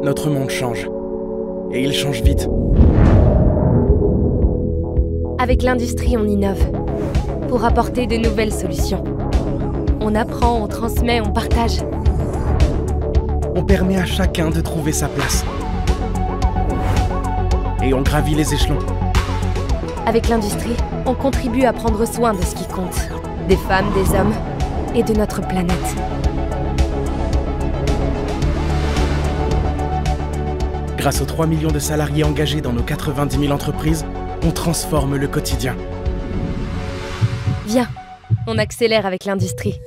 Notre monde change. Et il change vite. Avec l'industrie, on innove pour apporter de nouvelles solutions. On apprend, on transmet, on partage. On permet à chacun de trouver sa place. Et on gravit les échelons. Avec l'industrie, on contribue à prendre soin de ce qui compte. Des femmes, des hommes et de notre planète. Grâce aux 3 millions de salariés engagés dans nos 90 000 entreprises, on transforme le quotidien. Viens, on accélère avec l'industrie.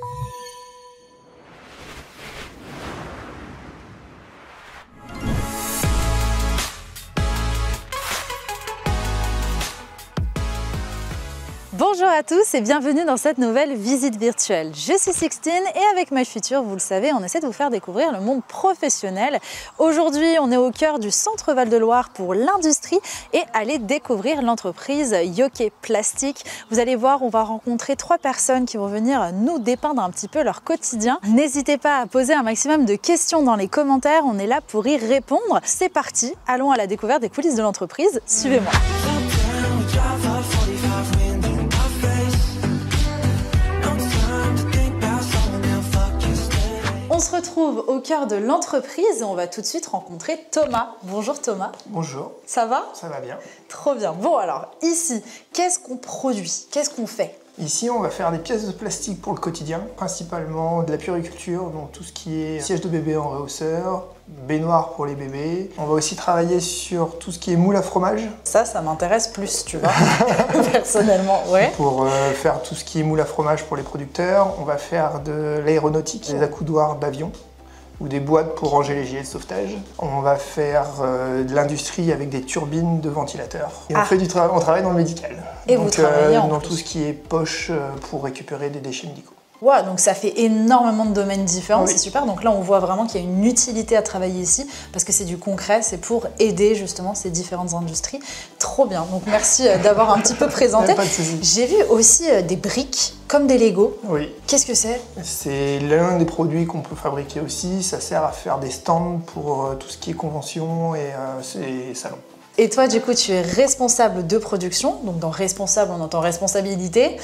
Bonjour à tous et bienvenue dans cette nouvelle visite virtuelle. Je suis Sixtine et avec My Future, vous le savez, on essaie de vous faire découvrir le monde professionnel. Aujourd'hui, on est au cœur du centre Val-de-Loire pour l'industrie et aller découvrir l'entreprise Yoke Plastic. Vous allez voir, on va rencontrer 3 personnes qui vont venir nous dépeindre un petit peu leur quotidien. N'hésitez pas à poser un maximum de questions dans les commentaires, on est là pour y répondre. C'est parti, allons à la découverte des coulisses de l'entreprise. Suivez-moi. On se retrouve au cœur de l'entreprise et on va tout de suite rencontrer Thomas. Bonjour Thomas. Bonjour. Ça va? Ça va bien. Trop bien. Bon alors, ici, qu'est-ce qu'on produit? Qu'est-ce qu'on fait? Ici, on va faire des pièces de plastique pour le quotidien, principalement de la puériculture, donc tout ce qui est siège de bébé en rehausseur, baignoire pour les bébés. On va aussi travailler sur tout ce qui est moule à fromage. Ça m'intéresse plus, tu vois, personnellement, ouais. Pour faire tout ce qui est moule à fromage pour les producteurs, on va faire de l'aéronautique, des accoudoirs d'avion ou des boîtes pour ranger les gilets de sauvetage. On va faire de l'industrie avec des turbines de ventilateurs. Et on travaille dans le médical. Et donc, vous travaillez dans tout ce qui est poche pour récupérer des déchets médicaux. Wow, donc ça fait énormément de domaines différents, oui. C'est super. Donc là, on voit vraiment qu'il y a une utilité à travailler ici parce que c'est du concret, c'est pour aider justement ces différentes industries. Trop bien, donc merci d'avoir un petit peu présenté. Pas de souci. J'ai vu aussi des briques comme des Lego. Oui. Qu'est-ce que c'est? C'est l'un des produits qu'on peut fabriquer aussi. Ça sert à faire des stands pour tout ce qui est convention et salons. Et toi, du coup, tu es responsable de production. Donc dans responsable, on entend responsabilité.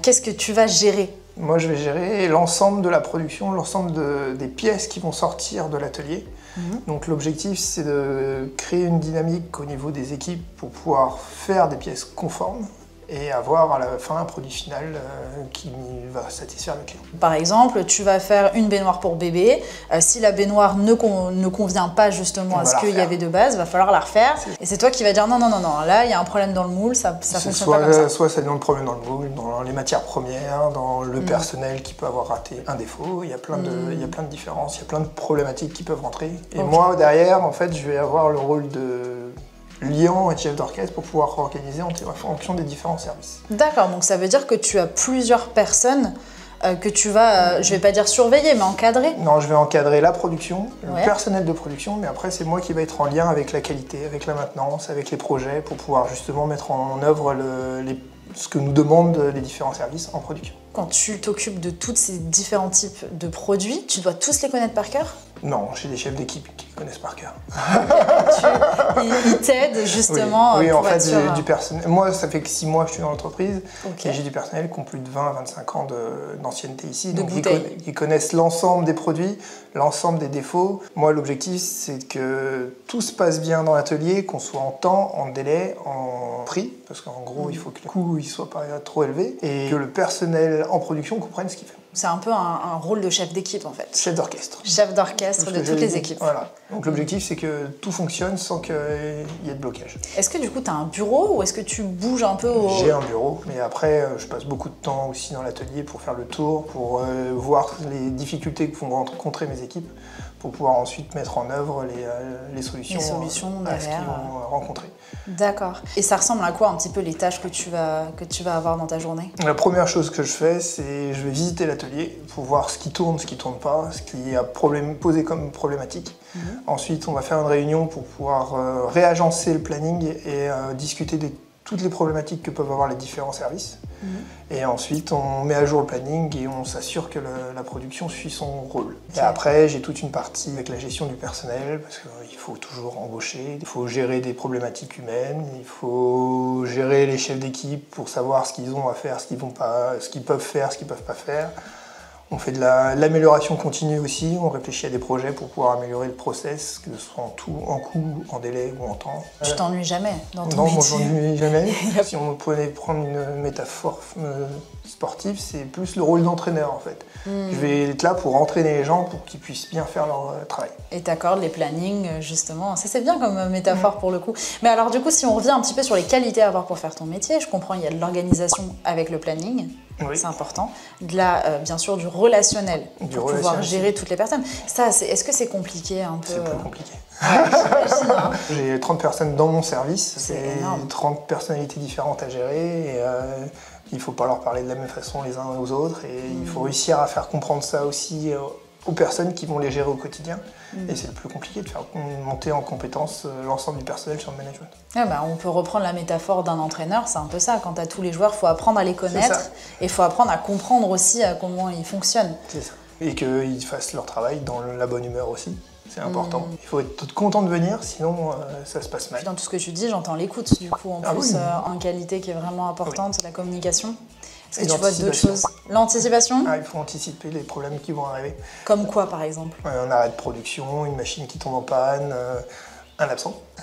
Qu'est-ce que tu vas gérer? Moi, je vais gérer l'ensemble de la production, l'ensemble des pièces qui vont sortir de l'atelier. Donc l'objectif, c'est de créer une dynamique au niveau des équipes pour pouvoir faire des pièces conformes et avoir à la fin un produit final qui va satisfaire le client. Par exemple, tu vas faire une baignoire pour bébé. Si la baignoire ne convient pas justement à ce qu'il y avait de base, il va falloir la refaire. Et c'est toi qui vas dire non, là il y a un problème dans le moule, ça fonctionne pas comme ça. Soit c'est dans le problème dans le moule, dans les matières premières, dans le personnel qui peut avoir raté un défaut. Il y a plein de différences, il y a plein de problématiques qui peuvent rentrer. Et moi derrière, en fait, je vais avoir le rôle de liant et chef d'orchestre pour pouvoir organiser en fonction des différents services. D'accord, donc ça veut dire que tu as plusieurs personnes que tu vas, je vais pas dire surveiller, mais encadrer? Non, je vais encadrer la production, le personnel de production, mais après c'est moi qui vais être en lien avec la qualité, avec la maintenance, avec les projets pour pouvoir justement mettre en œuvre ce que nous demandent les différents services en production. Quand tu t'occupes de tous ces différents types de produits, tu dois tous les connaître par cœur? Non, j'ai des chefs d'équipe qui connaissent par cœur. Ils t'aident justement. Oui, pour en fait, être j'ai du personnel. Moi, ça fait que 6 mois que je suis dans l'entreprise Ok. et j'ai du personnel qui ont plus de 20 à 25 ans d'ancienneté ici. De Donc, bouteilles. ils connaissent l'ensemble des produits, l'ensemble des défauts. Moi, l'objectif, c'est que tout se passe bien dans l'atelier, qu'on soit en temps, en délai, en prix, parce qu'en gros, il faut que le coût ne soit pas trop élevé et que le personnel en production comprenne ce qu'il fait. C'est un peu un rôle de chef d'équipe en fait. Chef d'orchestre. Chef d'orchestre de toutes les équipes. Voilà. Donc l'objectif, c'est que tout fonctionne sans qu'il y ait de blocage. Est-ce que du coup, tu as un bureau ou est-ce que tu bouges un peu J'ai un bureau, mais après, je passe beaucoup de temps aussi dans l'atelier pour faire le tour, pour voir les difficultés que vont rencontrer mes équipes, pour pouvoir ensuite mettre en œuvre les solutions, à ce qu'ils vont rencontrer. D'accord. Et ça ressemble à quoi un petit peu les tâches que tu vas avoir dans ta journée? La première chose que je fais, c'est je vais visiter l'atelier pour voir ce qui tourne pas, ce qui a posé comme problématique. Ensuite, on va faire une réunion pour pouvoir réagencer le planning et discuter de toutes les problématiques que peuvent avoir les différents services. Et ensuite, on met à jour le planning et on s'assure que la production suit son rôle. Et après, j'ai toute une partie avec la gestion du personnel, parce qu'il faut toujours embaucher, il faut gérer des problématiques humaines, il faut gérer les chefs d'équipe pour savoir ce qu'ils ont à faire, ce qu'ils peuvent faire, ce qu'ils peuvent pas faire. On fait de l'amélioration continue aussi, on réfléchit à des projets pour pouvoir améliorer le process, que ce soit en coût, en délai ou en temps. Tu t'ennuies jamais dans ton métier? Non, moi je m'ennuie jamais. Si on pouvait prendre une métaphore sportive, c'est plus le rôle d'entraîneur en fait. Je vais être là pour entraîner les gens pour qu'ils puissent bien faire leur travail. Et t'accordes les plannings justement, ça c'est bien comme métaphore pour le coup. Mais alors du coup, si on revient un petit peu sur les qualités à avoir pour faire ton métier, je comprends, il y a de l'organisation avec le planning. Oui. C'est important. Bien sûr, du relationnel pour pouvoir gérer toutes les personnes. Ça, est-ce que c'est compliqué un peu? C'est plus compliqué. J'imagine, hein. J'ai 30 personnes dans mon service. C'est énorme. 30 personnalités différentes à gérer. Et, il ne faut pas leur parler de la même façon les uns aux autres. Et il faut réussir à faire comprendre ça aussi aux personnes qui vont les gérer au quotidien. Et c'est le plus compliqué de faire monter en compétence l'ensemble du personnel sur le management. Ah bah, on peut reprendre la métaphore d'un entraîneur, c'est un peu ça. Quand tu as tous les joueurs, il faut apprendre à les connaître et il faut apprendre à comprendre aussi comment ils fonctionnent. C'est ça. Et qu'ils fassent leur travail dans la bonne humeur aussi. C'est important. Il faut être content de venir, sinon ça se passe mal. Puis dans tout ce que tu dis, j'entends l'écoute, du coup, en plus, en qualité qui est vraiment importante, la communication. Est-ce que tu vois d'autres choses? L'anticipation? Il faut anticiper les problèmes qui vont arriver. Comme quoi, par exemple? Un arrêt de production, une machine qui tombe en panne, un absent. Qui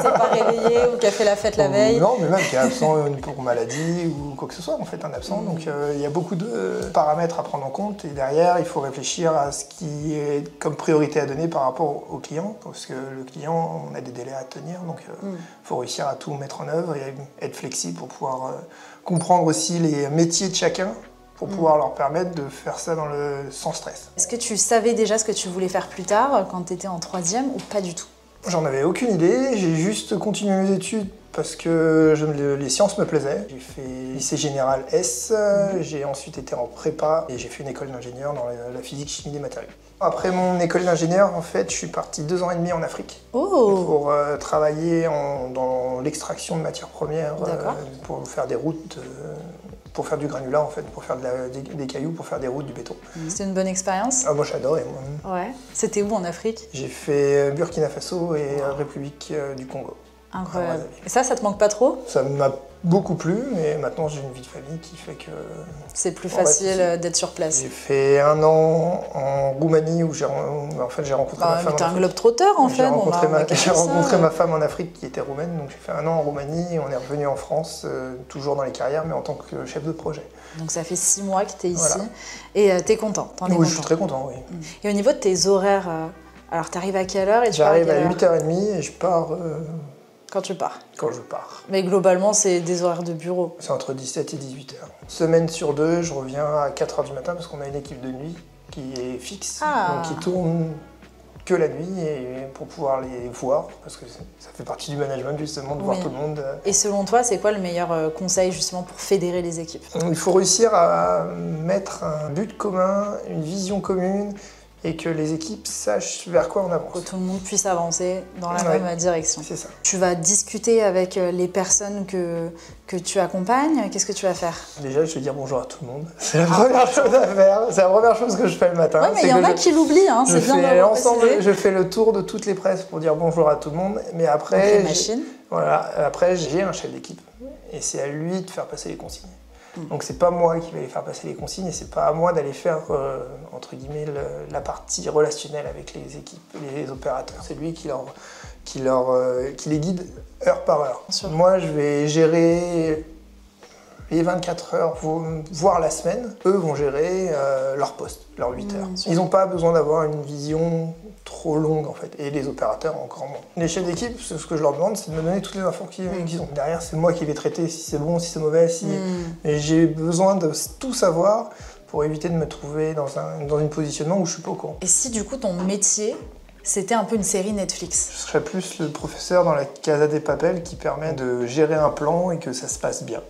s'est pas réveillé ou qui a fait la fête la veille? Non, mais même qui est absent pour maladie ou quoi que ce soit, en fait, un absent. Donc il y a beaucoup de paramètres à prendre en compte et derrière, il faut réfléchir à ce qui est comme priorité à donner par rapport au client, parce que le client, on a des délais à tenir, donc il faut réussir à tout mettre en œuvre et être flexible pour pouvoir comprendre aussi les métiers de chacun pour pouvoir leur permettre de faire ça sans stress. Est-ce que tu savais déjà ce que tu voulais faire plus tard, quand tu étais en 3e, ou pas du tout? J'en avais aucune idée, j'ai juste continué mes études parce que les sciences me plaisaient. J'ai fait lycée général S, j'ai ensuite été en prépa et j'ai fait une école d'ingénieur dans la physique, chimie des matériaux. Après mon école d'ingénieur, en fait, je suis parti 2 ans et demi en Afrique pour travailler dans l'extraction de matières premières, pour faire des routes, pour faire du granulat en fait, pour faire des cailloux, pour faire des routes, du béton. C'était une bonne expérience? Moi j'ai adoré. Ouais. C'était où en Afrique? J'ai fait Burkina Faso et République du Congo. Incroyable. Et ça te manque pas trop? Ça m'a beaucoup plu, mais maintenant j'ai une vie de famille qui fait que... C'est plus facile d'être sur place. J'ai fait 1 an en Roumanie où j'ai rencontré ma femme. T'es un globe-trotteur en fait. J'ai rencontré ma femme en Afrique qui était roumaine, donc j'ai fait 1 an en Roumanie et on est revenu en France, toujours dans les carrières, mais en tant que chef de projet. Donc ça fait 6 mois que t'es ici et t'es content? Oui, je suis très content, oui. Et au niveau de tes horaires, alors t'arrives à quelle heure et tu pars à quelle heure? J'arrive à 8h30 et je pars... Quand tu pars? Quand je pars. Mais globalement, c'est des horaires de bureau? C'est entre 17 et 18h. Semaine sur 2, je reviens à 4h du matin parce qu'on a une équipe de nuit qui est fixe, donc qui tourne que la nuit et pour pouvoir les voir, parce que ça fait partie du management justement de voir tout le monde. Et selon toi, c'est quoi le meilleur conseil justement pour fédérer les équipes? Il faut réussir à mettre un but commun, une vision commune, et que les équipes sachent vers quoi on avance. Que tout le monde puisse avancer dans la même direction. C'est ça. Tu vas discuter avec les personnes que tu accompagnes. Qu'est-ce que tu vas faire? Déjà, je vais dire bonjour à tout le monde. C'est la première chose à faire. C'est la première chose que je fais le matin. Oui, mais il y en a qui l'oublient, hein. C'est bien de le préciser. Je fais le tour de toutes les presses pour dire bonjour à tout le monde. Mais après, après j'ai un chef d'équipe. Et c'est à lui de faire passer les consignes. Donc c'est pas moi qui vais les faire passer les consignes et c'est pas à moi d'aller faire entre guillemets la partie relationnelle avec les équipes, les opérateurs. C'est lui qui les guide heure par heure. Moi je vais gérer les 24 heures, voire la semaine. Eux vont gérer leur poste, leurs 8 heures. Ils n'ont pas besoin d'avoir une vision trop longue en fait, et les opérateurs encore moins. Les chefs d'équipe, ce que je leur demande, c'est de me donner toutes les infos qu'ils ont. Derrière, c'est moi qui vais traiter si c'est bon, si c'est mauvais, et j'ai besoin de tout savoir pour éviter de me trouver dans un positionnement où je suis pas au courant. Et si du coup ton métier, c'était un peu une série Netflix? Je serais plus le professeur dans la Casa de Papel qui permet de gérer un plan et que ça se passe bien.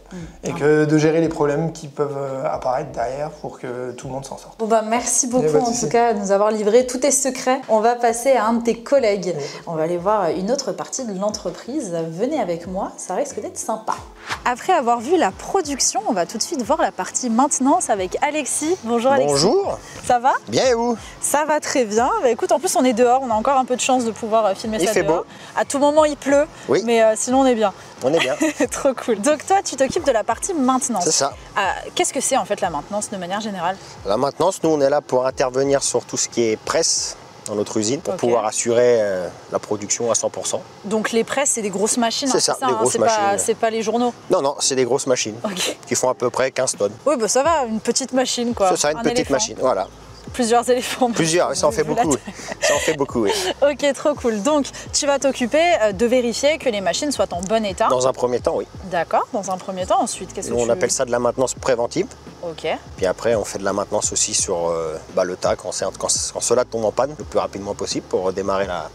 Et que de gérer les problèmes qui peuvent apparaître derrière pour que tout le monde s'en sorte. Bon bah merci beaucoup en tout cas de nous avoir livré tous tes secrets. On va passer à un de tes collègues. On va aller voir une autre partie de l'entreprise. Venez avec moi, ça risque d'être sympa. Après avoir vu la production, on va tout de suite voir la partie maintenance avec Alexis. Bonjour Alexis. Bonjour. Ça va? Bien et vous? Ça va très bien. Bah, écoute, en plus on est dehors, on a encore un peu de chance de pouvoir filmer ça dehors. Il fait beau. À tout moment il pleut, oui. Mais sinon on est bien. On est bien. Trop cool. Donc toi, tu t'occupes de la partie maintenance. C'est ça. Qu'est-ce que c'est en fait la maintenance de manière générale? La maintenance, nous on est là pour intervenir sur tout ce qui est presse dans notre usine pour pouvoir assurer la production à 100%. Donc les presses, c'est des grosses machines? C'est ça, des grosses machines. C'est pas les journaux? Non, non, c'est des grosses machines qui font à peu près 15 tonnes. Oui, bah ça va, une petite machine quoi. C'est ça, une petite machine, voilà. Plusieurs éléphants. Plusieurs, ça en fait beaucoup. Ça en fait beaucoup, oui. Ok, trop cool. Donc, tu vas t'occuper de vérifier que les machines soient en bon état. Dans un premier temps, oui. D'accord, dans un premier temps. Ensuite, qu'est-ce que tu... On appelle ça de la maintenance préventive. Ok. Puis après, on fait de la maintenance aussi sur le tas quand cela tombe en panne le plus rapidement possible pour redémarrer la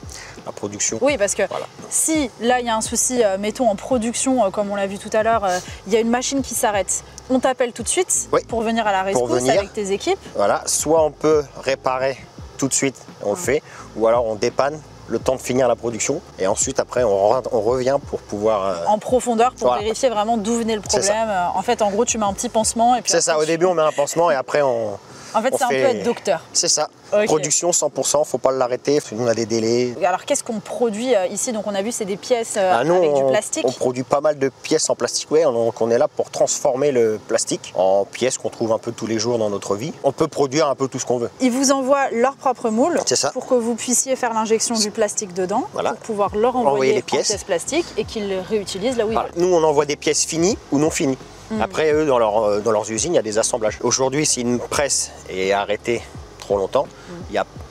production. Oui, parce que si là, il y a un souci, mettons en production, comme on l'a vu tout à l'heure, il y a une machine qui s'arrête. On t'appelle tout de suite pour venir à la rescousse avec tes équipes. Voilà, soit on peut réparer tout de suite, on le fait, ou alors on dépanne le temps de finir la production et ensuite après on revient pour pouvoir... En profondeur pour vérifier vraiment d'où venait le problème. En fait, en gros, tu mets un petit pansement et puis... C'est ça, au début on met un pansement et après on... En fait, c'est un peu être docteur. C'est ça. Okay. Production 100%, faut pas l'arrêter, nous on a des délais. Alors qu'est-ce qu'on produit ici? Donc on a vu c'est des pièces avec du plastique. On produit pas mal de pièces en plastique, donc on est là pour transformer le plastique en pièces qu'on trouve un peu tous les jours dans notre vie. On peut produire un peu tout ce qu'on veut. Ils vous envoient leur propre moule pour que vous puissiez faire l'injection du plastique dedans, pour pouvoir leur envoyer les pièces plastiques et qu'ils les réutilisent là où ils veulent. Nous on envoie des pièces finies ou non finies. Après eux dans leurs usines il y a des assemblages. Aujourd'hui si une presse est arrêtée trop longtemps,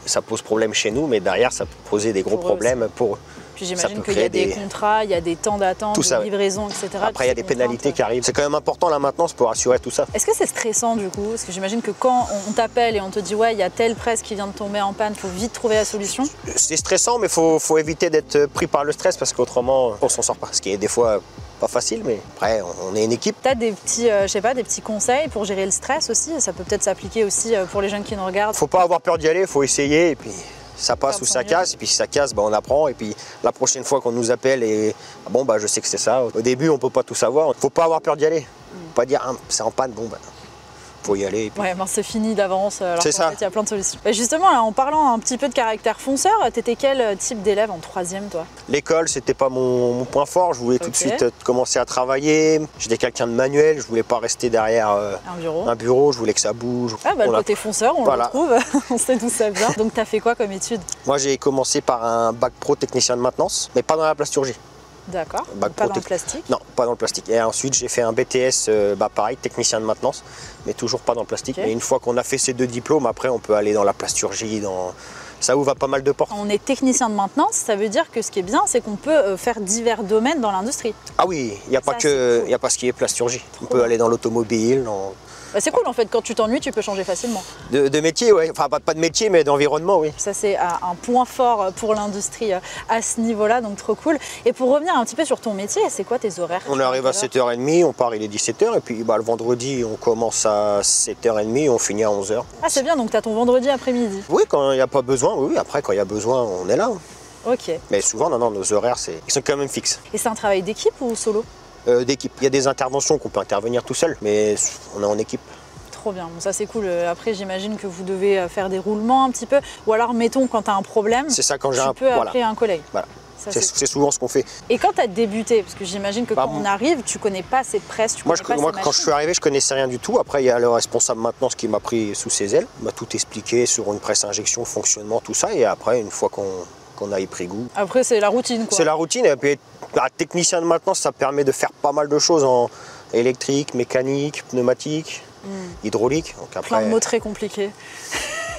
ça pose problème chez nous, mais derrière ça peut poser des gros problèmes pour eux. Puis j'imagine qu'il y a des contrats, il y a des temps d'attente, de livraison, etc. Après il y a des pénalités qui arrivent. C'est quand même important la maintenance pour assurer tout ça. Est-ce que c'est stressant du coup? Parce que j'imagine que quand on t'appelle et on te dit ouais il y a telle presse qui vient de tomber en panne, il faut vite trouver la solution. C'est stressant, mais il faut éviter d'être pris par le stress parce qu'autrement on s'en sort pas. Ce qui est des fois pas facile, mais après on est une équipe. Tu as des petits, je sais pas, des petits conseils pour gérer le stress aussi? Ça peut peut-être s'appliquer aussi pour les jeunes qui nous regardent. Faut pas avoir peur d'y aller, faut essayer et puis ça passe ou ça casse, et puis si ça casse, on apprend, et puis la prochaine fois qu'on nous appelle et je sais que c'est ça. Au début on peut pas tout savoir, faut pas avoir peur d'y aller. Faut pas dire c'est en panne, faut y aller. Ouais, c'est fini d'avance, alors qu'en fait, il y a plein de solutions. Et justement, là, en parlant un petit peu de caractère fonceur, t'étais quel type d'élève en troisième, toi? L'école, c'était pas mon point fort. Je voulais tout de suite commencer à travailler. J'étais quelqu'un de manuel, je voulais pas rester derrière un bureau, je voulais que ça bouge. Le côté fonceur, on le retrouve, on sait d'où ça vient. Donc, t'as fait quoi comme études? Moi, j'ai commencé par un bac pro technicien de maintenance, mais pas dans la plasturgie. D'accord, pas dans le plastique? Non, pas dans le plastique. Et ensuite, j'ai fait un BTS, pareil, technicien de maintenance, mais toujours pas dans le plastique. Et une fois qu'on a fait ces deux diplômes, après, on peut aller dans la plasturgie, ça ouvre pas mal de portes. On est technicien de maintenance, ça veut dire que ce qui est bien, c'est qu'on peut faire divers domaines dans l'industrie. Ah oui, il n'y a pas ce qui est plasturgie. On peut aller dans l'automobile, c'est cool en fait, quand tu t'ennuies, tu peux changer facilement. De métier, oui. Enfin, pas de métier, mais d'environnement, oui. Ça, c'est un point fort pour l'industrie à ce niveau-là, donc trop cool. Et pour revenir un petit peu sur ton métier, c'est quoi tes horaires? On arrive à 7h30, on part, il est 17h, et puis le vendredi, on commence à 7h30 et on finit à 11h. Ah, c'est bien, donc tu as ton vendredi après-midi? Oui, quand il n'y a pas besoin, oui. Après, quand il y a besoin, on est là. Ok. Mais souvent, non, nos horaires, ils sont quand même fixes. Et c'est un travail d'équipe ou solo? D'équipe. Il y a des interventions qu'on peut intervenir tout seul, mais on est en équipe. Trop bien, bon, ça c'est cool. Après j'imagine que vous devez faire des roulements un petit peu, ou alors mettons quand tu as un problème, tu peux appeler un collègue. Voilà. C'est souvent ce qu'on fait. Et quand tu as débuté, parce que j'imagine que quand on arrive, tu connais pas cette presse, moi quand je suis arrivé, je connaissais rien du tout. Après il y a le responsable maintenance qui m'a pris sous ses ailes, m'a tout expliqué sur une presse injection, fonctionnement, tout ça, et après une fois qu'on a y pris goût. Après c'est la routine quoi. C'est la routine, et puis technicien de maintenance, ça permet de faire pas mal de choses en électrique, mécanique, pneumatique. Hydraulique. Donc après... Plein de mots très compliqués.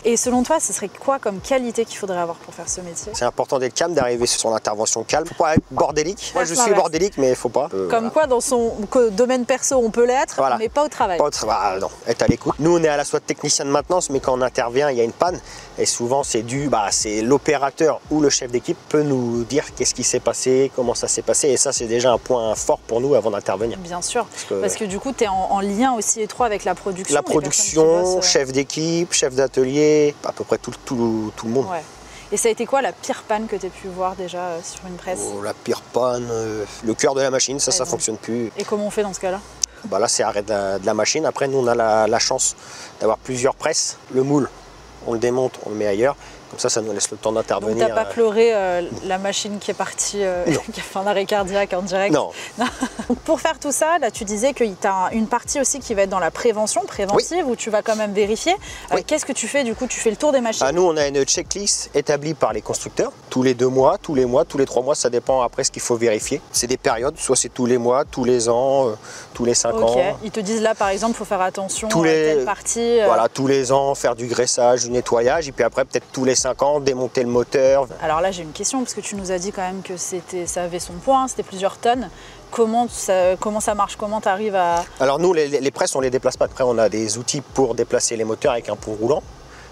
Et selon toi, ce serait quoi comme qualité qu'il faudrait avoir pour faire ce métier? C'est important d'être calme, d'arriver sur son intervention calme. Faut pas être bordélique. Moi, je suis bordélique, mais il faut pas. Comme quoi, dans son domaine perso, on peut l'être, mais pas au travail. Pas au travail, non. Être à l'écoute. Nous, on est à la soit technicien de maintenance, mais quand on intervient, il y a une panne. Et souvent, c'est c'est l'opérateur ou le chef d'équipe peut nous dire qu'est-ce qui s'est passé, comment ça s'est passé. Et ça, c'est déjà un point fort pour nous avant d'intervenir. Bien sûr. Parce que du coup, tu es en lien aussi étroit avec la production. La production, chef d'équipe, chef d'atelier, à peu près tout le monde. Ouais. Et ça a été quoi la pire panne que tu as pu voir déjà sur une presse? La pire panne, le cœur de la machine, ça ne fonctionne plus. Et comment on fait dans ce cas-là? Bah là, c'est arrêt de la machine. Après, nous, on a la chance d'avoir plusieurs presses. Le moule, on le démonte, on le met ailleurs. Comme ça nous laisse le temps d'intervenir. Donc, tu n'as pas pleuré la machine qui est partie, qui a fait un arrêt cardiaque en direct? Non. Pour faire tout ça, là, tu disais que tu as une partie aussi qui va être dans la préventive, oui. Où tu vas quand même vérifier. Oui. Qu'est-ce que tu fais du coup? Tu fais le tour des machines? Nous, on a une checklist établie par les constructeurs. Tous les 2 mois, tous les mois, tous les 3 mois, ça dépend après ce qu'il faut vérifier. C'est des périodes, soit c'est tous les mois, tous les ans, tous les 5 ans. Ils te disent là, par exemple, il faut faire attention à telle partie. Voilà, tous les ans, faire du graissage, du nettoyage. Et puis après, peut-être tous les 5 ans, démonter le moteur. Alors là, j'ai une question, parce que tu nous as dit quand même que ça avait son poids, hein, c'était plusieurs tonnes. Comment ça marche? Comment tu arrives à... Alors nous, les presses, on ne les déplace pas. Après, on a des outils pour déplacer les moteurs avec un pont roulant.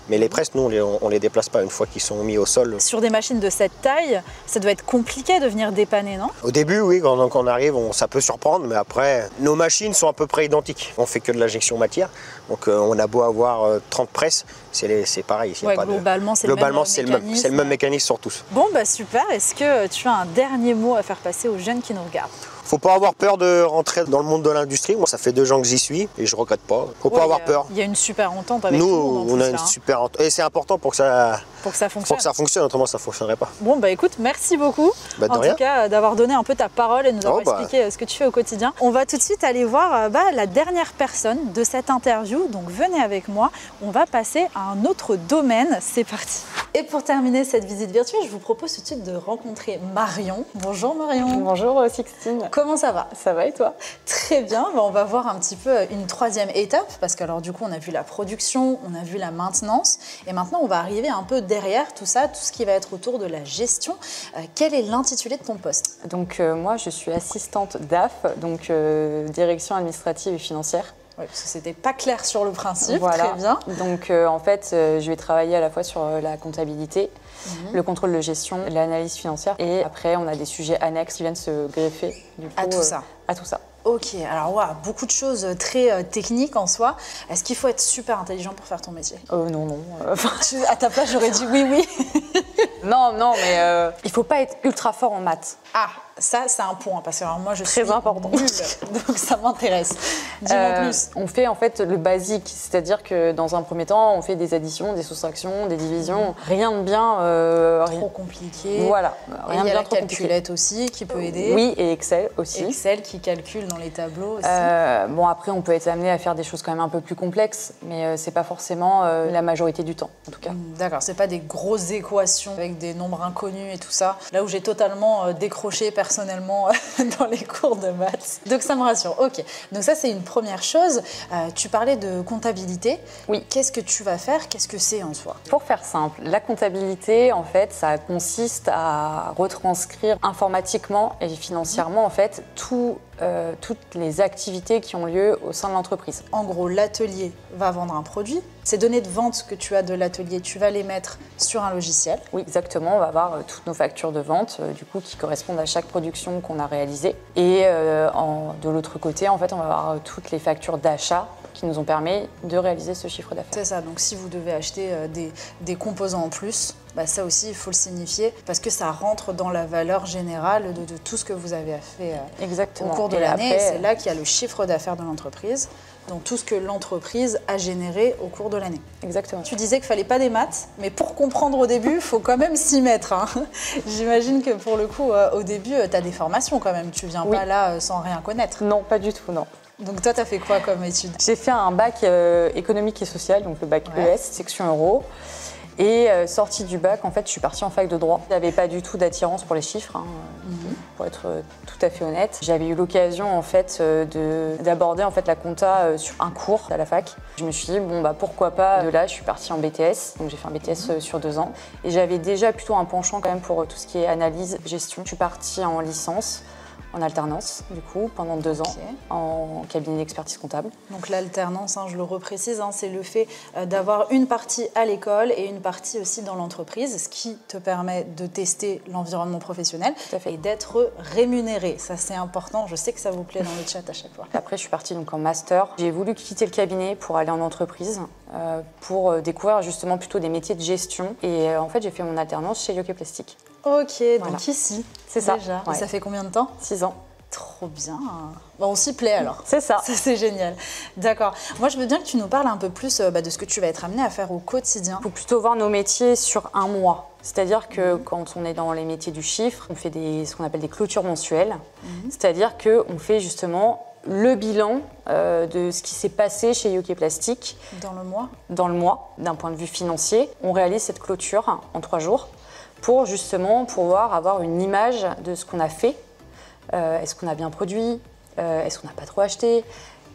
Mais les presses, nous, on les déplace pas une fois qu'ils sont mis au sol. Sur des machines de cette taille, ça doit être compliqué de venir dépanner, non? Au début, oui, quand on arrive, ça peut surprendre, mais après, nos machines sont à peu près identiques. On fait que de l'injection matière, donc on a beau avoir 30 presses, c'est pareil. Ouais, globalement, c'est le même mécanisme sur tous. Bon, bah super. Est-ce que tu as un dernier mot à faire passer aux jeunes qui nous regardent? Faut pas avoir peur de rentrer dans le monde de l'industrie. Moi, ça fait 2 ans que j'y suis et je regrette pas. Faut pas avoir peur. Il y a une super entente avec tout le monde. Nous, on a une super entente. Et c'est important pour que ça fonctionne. Autrement, ça fonctionnerait pas. Bon, bah écoute, merci beaucoup. En tout cas, d'avoir donné un peu ta parole et nous avoir expliqué ce que tu fais au quotidien. On va tout de suite aller voir la dernière personne de cette interview. Donc venez avec moi. On va passer à un autre domaine. C'est parti. Et pour terminer cette visite virtuelle, je vous propose tout de suite de rencontrer Marion. Bonjour Marion. Bonjour Sixtine. Comment ça va? Ça va et toi? Très bien, on va voir un petit peu une 3e étape parce que alors du coup on a vu la production, on a vu la maintenance et maintenant on va arriver un peu derrière tout ça, tout ce qui va être autour de la gestion. Quel est l'intitulé de ton poste? Donc moi je suis assistante DAF, donc direction administrative et financière. Oui, parce que c'était pas clair sur le principe, voilà. Très bien. Donc en fait je vais travailler à la fois sur la comptabilité, le contrôle de gestion, l'analyse financière et après on a des sujets annexes qui viennent se greffer du coup, à tout ça. À tout ça. Ok, alors beaucoup de choses très techniques en soi. Est-ce qu'il faut être super intelligent pour faire ton métier? Non. À ta place, j'aurais dit oui. Non, mais il faut pas être ultra fort en maths. Ah, ça c'est un point, parce que alors, moi je suis très important. Nulle, donc ça m'intéresse. Dis-moi plus. On fait en fait le basique, c'est-à-dire que dans un premier temps, on fait des additions, des soustractions, des divisions, rien de bien... trop compliqué. Voilà, rien de bien trop compliqué. Il y a la calculette aussi qui peut aider. Oui, et Excel aussi. Excel qui calcule dans les tableaux aussi. Bon, après, on peut être amené à faire des choses quand même un peu plus complexes, mais c'est pas forcément la majorité du temps, en tout cas. D'accord, c'est pas des grosses équations avec des nombres inconnus et tout ça. Là où j'ai totalement décroché personnellement dans les cours de maths. Donc ça me rassure. Ok, donc ça c'est une première chose. Tu parlais de comptabilité. Oui. Qu'est-ce que tu vas faire? Qu'est-ce que c'est en soi? Pour faire simple, la comptabilité, en fait, ça consiste à retranscrire informatiquement et financièrement, en fait, toutes les activités qui ont lieu au sein de l'entreprise. En gros, l'atelier va vendre un produit. Ces données de vente que tu as de l'atelier, tu vas les mettre sur un logiciel. Oui, exactement. On va avoir toutes nos factures de vente, du coup, qui correspondent à chaque production qu'on a réalisée. Et de l'autre côté, en fait, on va avoir toutes les factures d'achat qui nous ont permis de réaliser ce chiffre d'affaires. C'est ça, donc si vous devez acheter des composants en plus, ça aussi il faut le signifier parce que ça rentre dans la valeur générale de tout ce que vous avez fait au cours de l'année. Et c'est là qu'il y a le chiffre d'affaires de l'entreprise, donc tout ce que l'entreprise a généré au cours de l'année. Exactement. Tu disais qu'il ne fallait pas des maths, mais pour comprendre au début, il faut quand même s'y mettre. Hein. J'imagine que pour le coup, au début, tu as des formations quand même, tu ne viens pas là sans rien connaître. Non, pas du tout, non. Donc toi, tu as fait quoi comme études? J'ai fait un bac économique et social, donc le bac ES, section euro. Et sortie du bac, en fait, je suis partie en fac de droit. Je n'avais pas du tout d'attirance pour les chiffres, pour être tout à fait honnête. J'avais eu l'occasion, en fait, d'aborder en fait, la compta sur un cours à la fac. Je me suis dit, pourquoi pas. De là, je suis partie en BTS. Donc j'ai fait un BTS sur 2 ans. Et j'avais déjà plutôt un penchant quand même pour tout ce qui est analyse, gestion. Je suis partie en licence, en alternance, du coup, pendant 2 ans, en cabinet d'expertise comptable. Donc l'alternance, je le reprécise, c'est le fait d'avoir une partie à l'école et une partie aussi dans l'entreprise, ce qui te permet de tester l'environnement professionnel et d'être rémunéré. Ça, c'est important. Je sais que ça vous plaît dans le chat à chaque fois. Après, je suis partie donc en master. J'ai voulu quitter le cabinet pour aller en entreprise. pour découvrir justement plutôt des métiers de gestion. Et en fait, j'ai fait mon alternance chez Yoke Plastic. Ok, donc ici, c'est ça. Déjà. Ouais. Et ça fait combien de temps? 6 ans. Trop bien. Bon, on s'y plaît alors. C'est ça. Ça, c'est génial. D'accord. Moi, je veux bien que tu nous parles un peu plus de ce que tu vas être amené à faire au quotidien. Il faut plutôt voir nos métiers sur un mois. C'est-à-dire que quand on est dans les métiers du chiffre, on fait ce qu'on appelle des clôtures mensuelles. C'est-à-dire qu'on fait justement le bilan de ce qui s'est passé chez Yoke Plastic. Dans le mois? Dans le mois, d'un point de vue financier. On réalise cette clôture en 3 jours pour justement pouvoir avoir une image de ce qu'on a fait. Est-ce qu'on a bien produit? Est-ce qu'on n'a pas trop acheté?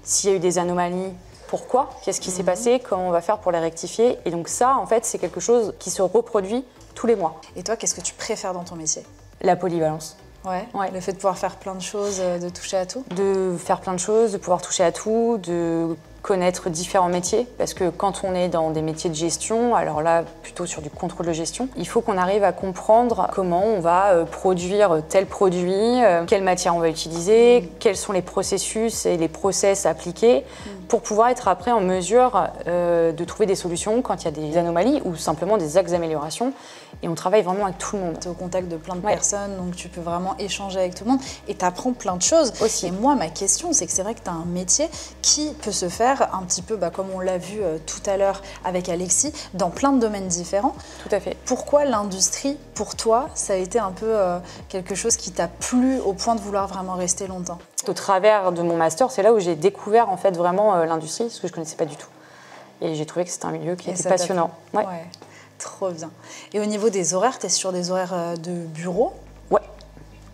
S'il y a eu des anomalies, pourquoi? Qu'est-ce qui s'est passé? Comment on va faire pour les rectifier? Et donc ça, en fait, c'est quelque chose qui se reproduit tous les mois. Et toi, qu'est-ce que tu préfères dans ton métier? La polyvalence. Ouais. Le fait de pouvoir faire plein de choses, de toucher à tout? De faire plein de choses, de pouvoir toucher à tout, de connaître différents métiers. Parce que quand on est dans des métiers de gestion, alors là, plutôt sur du contrôle de gestion, il faut qu'on arrive à comprendre comment on va produire tel produit, quelle matière on va utiliser, quels sont les processus et les process appliqués pour pouvoir être après en mesure de trouver des solutions quand il y a des anomalies ou simplement des axes d'amélioration. Et on travaille vraiment avec tout le monde. Tu es au contact de plein de personnes, donc tu peux vraiment échanger avec tout le monde et tu apprends plein de choses. Aussi. Et moi, ma question, c'est que c'est vrai que tu as un métier qui peut se faire un petit peu, comme on l'a vu tout à l'heure avec Alexis, dans plein de domaines différents. Tout à fait. Pourquoi l'industrie, pour toi, ça a été un peu quelque chose qui t'a plu au point de vouloir vraiment rester longtemps? Au travers de mon master, c'est là où j'ai découvert en fait vraiment l'industrie, ce que je ne connaissais pas du tout. Et j'ai trouvé que c'était un milieu qui était passionnant. Ouais. Trop bien. Et au niveau des horaires, tu es sur des horaires de bureau?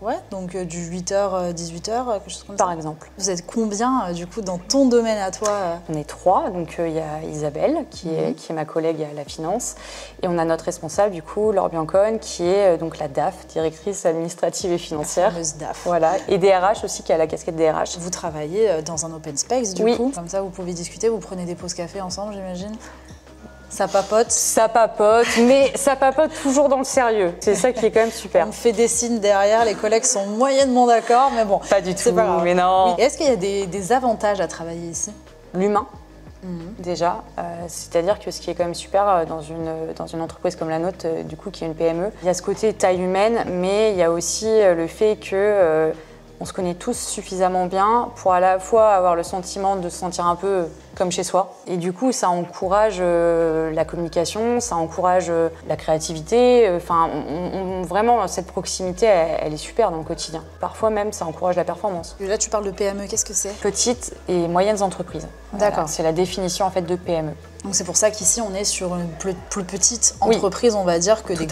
Ouais, donc du 8h, 18h, quelque chose comme ça. Par exemple. Vous êtes combien, du coup, dans ton domaine à toi? On est 3, donc il y a Isabelle, qui est ma collègue à la finance, et on a notre responsable, du coup, Laure Biancone, qui est donc la DAF, directrice administrative et financière. La fameuse DAF. Voilà, et DRH aussi, qui a la casquette DRH. Vous travaillez dans un open space, du coup. Comme ça, vous pouvez discuter, vous prenez des pauses café ensemble, j'imagine? Ça papote? Ça papote, mais ça papote toujours dans le sérieux. C'est ça qui est quand même super. On fait des signes derrière, les collègues sont moyennement d'accord, mais bon. Pas du tout, pas grave. mais non. Oui. Est-ce qu'il y a des avantages à travailler ici? L'humain, déjà. C'est-à-dire que ce qui est quand même super dans une entreprise comme la nôtre, du coup, qui est une PME, il y a ce côté taille humaine, mais il y a aussi le fait que on se connaît tous suffisamment bien pour à la fois avoir le sentiment de se sentir un peu comme chez soi. Et du coup, ça encourage la communication, ça encourage la créativité. Enfin, vraiment, cette proximité, elle est super dans le quotidien. Parfois même, ça encourage la performance. Et là, tu parles de PME, qu'est-ce que c'est? Petites et moyennes entreprises. D'accord. Voilà, c'est la définition en fait de PME. Donc c'est pour ça qu'ici, on est sur une plus petite entreprise, on va dire, que des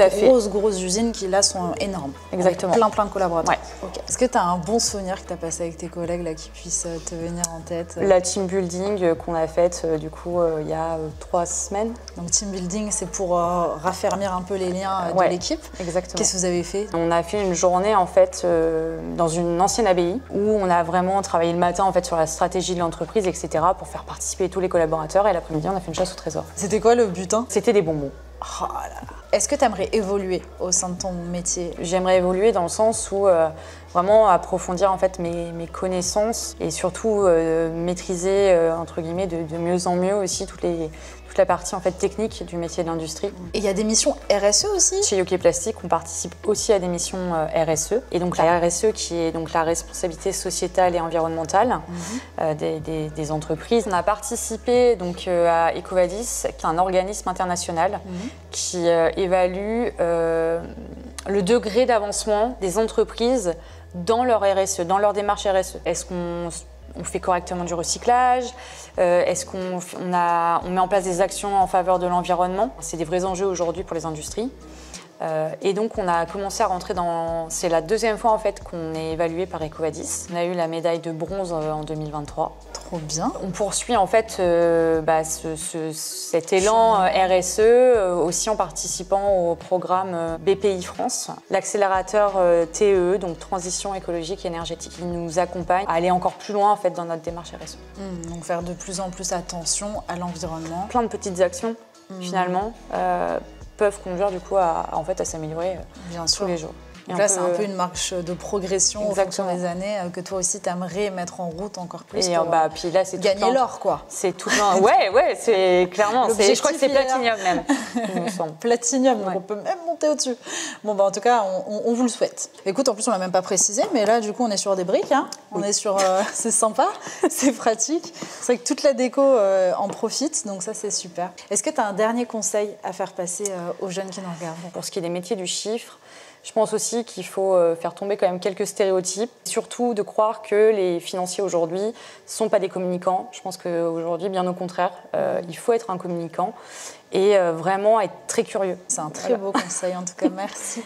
grosses usines qui, là, sont énormes. Exactement. Avec plein de collaborateurs. Ouais. Okay. Est-ce que tu as un bon souvenir que tu as passé avec tes collègues là, qui puissent te venir en tête? La team building qu'on a faite, du coup, il y a 3 semaines. Donc team building, c'est pour raffermir un peu les liens de l'équipe. Exactement. Qu'est-ce que vous avez fait? On a fait une journée, en fait, dans une ancienne abbaye, où on a vraiment travaillé le matin, en fait, sur la stratégie de l'entreprise, etc., pour faire participer tous les collaborateurs. Et l'après-midi, on a fait une chasse au trésor. C'était quoi le butin? C'était des bonbons. Oh là là. Est-ce que tu aimerais évoluer au sein de ton métier? J'aimerais évoluer dans le sens où vraiment approfondir en fait mes connaissances et surtout maîtriser entre guillemets de mieux en mieux aussi toute la partie en fait technique du métier de l'industrie. Et il y a des missions RSE aussi? Chez Yoke Plastic, on participe aussi à des missions RSE. Et donc la RSE qui est donc la responsabilité sociétale et environnementale des entreprises. On a participé donc à EcoVadis, qui est un organisme international qui évalue le degré d'avancement des entreprises dans leur RSE, dans leur démarche RSE. Est-ce qu'on fait correctement du recyclage? Est-ce qu'on met en place des actions en faveur de l'environnement? C'est des vrais enjeux aujourd'hui pour les industries. Et donc on a commencé à rentrer dans... C'est la deuxième fois en fait qu'on est évalué par EcoVadis. On a eu la médaille de bronze en 2023. Trop bien. On poursuit en fait cet élan RSE aussi en participant au programme BPI France, l'accélérateur TEE, donc Transition écologique et énergétique. Il nous accompagne à aller encore plus loin en fait dans notre démarche RSE. Donc faire de plus en plus attention à l'environnement. Plein de petites actions finalement. Peuvent conduire du coup à s'améliorer tous les jours. Donc là, c'est un peu une marche de progression au fonction des années que toi aussi, tu aimerais mettre en route encore plus et pour puis là, c'est gagner l'or, quoi. C'est tout ouais, c'est clairement. Je crois que c'est platinium même, il me semble. Platinium, donc on peut même monter au-dessus. Bon, bah, en tout cas, on vous le souhaite. Écoute, en plus, on l'a même pas précisé, mais là, du coup, on est sur des briques. Hein. On est sur... c'est sympa, c'est pratique. C'est vrai que toute la déco en profite, donc ça, c'est super. Est-ce que tu as un dernier conseil à faire passer aux jeunes qui nous regardent? Pour ce qui est des métiers du chiffre, je pense aussi qu'il faut faire tomber quand même quelques stéréotypes. Surtout de croire que les financiers aujourd'hui ne sont pas des communicants. Je pense qu'aujourd'hui, bien au contraire, il faut être un communicant et vraiment être très curieux. C'est un très beau conseil, en tout cas. Merci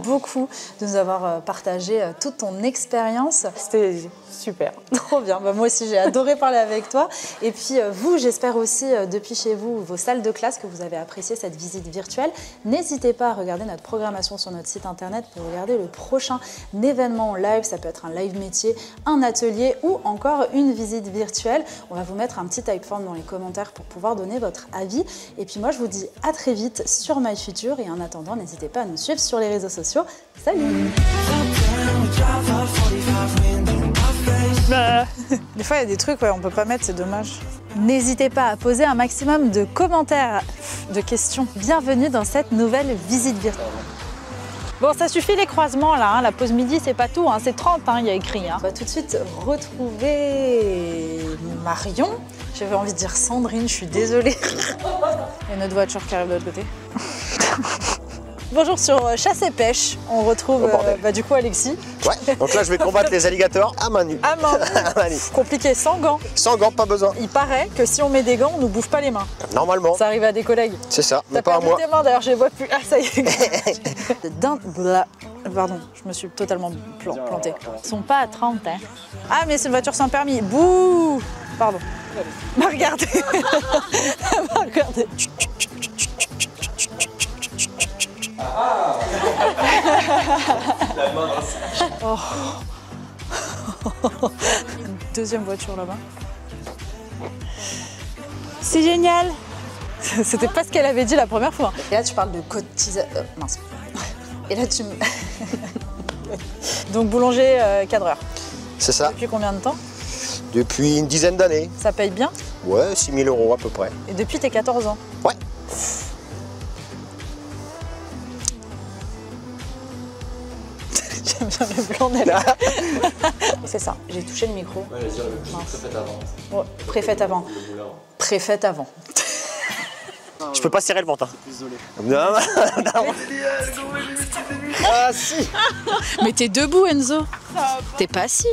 beaucoup de nous avoir partagé toute ton expérience. C'était super. Trop bien. Bah, moi aussi, j'ai adoré parler avec toi. Et puis vous, j'espère aussi, depuis chez vous, vos salles de classe, que vous avez apprécié cette visite virtuelle. N'hésitez pas à regarder notre programmation sur notre site internet pour regarder le prochain événement en live. Ça peut être un live métier, un atelier ou encore une visite virtuelle. On va vous mettre un petit typeform dans les commentaires pour pouvoir donner votre avis. Et puis moi, je vous dis à très vite sur MyFuture. Et en attendant, n'hésitez pas à nous suivre sur les réseaux sociaux. Salut! Des fois, il y a des trucs, on peut pas mettre, c'est dommage. N'hésitez pas à poser un maximum de commentaires, de questions. Bienvenue dans cette nouvelle visite virtuelle. Bon, ça suffit les croisements là, hein. La pause midi, c'est pas tout, hein. C'est 30, hein, il y a écrit. Hein. On va tout de suite retrouver Marion. J'avais envie de dire Sandrine, je suis désolée. Il y a notre voiture qui arrive de l'autre côté. Bonjour sur Chasse et Pêche, on retrouve du coup Alexis. Ouais, donc là je vais combattre les alligators à main nue. À main nue. Compliqué, sans gants. Sans gants, pas besoin. Il paraît que si on met des gants, on nous bouffe pas les mains. Normalement. Ça arrive à des collègues. C'est ça, mais pas pas à moi. Tes mains d'ailleurs, je les vois plus. Ah ça y est. Pardon, je me suis totalement plantée. Ils sont pas à 30, hein. Ah mais c'est une voiture sans permis. Bouh. Pardon. Bah regardez. Bah regardez. Oh. Une deuxième voiture là-bas. C'est génial. C'était pas ce qu'elle avait dit la première fois. Et là tu parles de cotisation. Mince. Et là tu me... Donc boulanger cadreur. C'est ça. Depuis combien de temps? Depuis une dizaine d'années. Ça paye bien? Ouais, 6 000 € à peu près. Et depuis tes 14 ans? Ouais. J'aime bien le blanc d'elle. C'est ça, j'ai touché le micro. Ouais, j'allais dire préfète avant. Ouais, préfète avant. Préfète avant. Je peux pas serrer le ventre. Désolé. Non, non. Ah si. Mais t'es debout Enzo. T'es pas assis.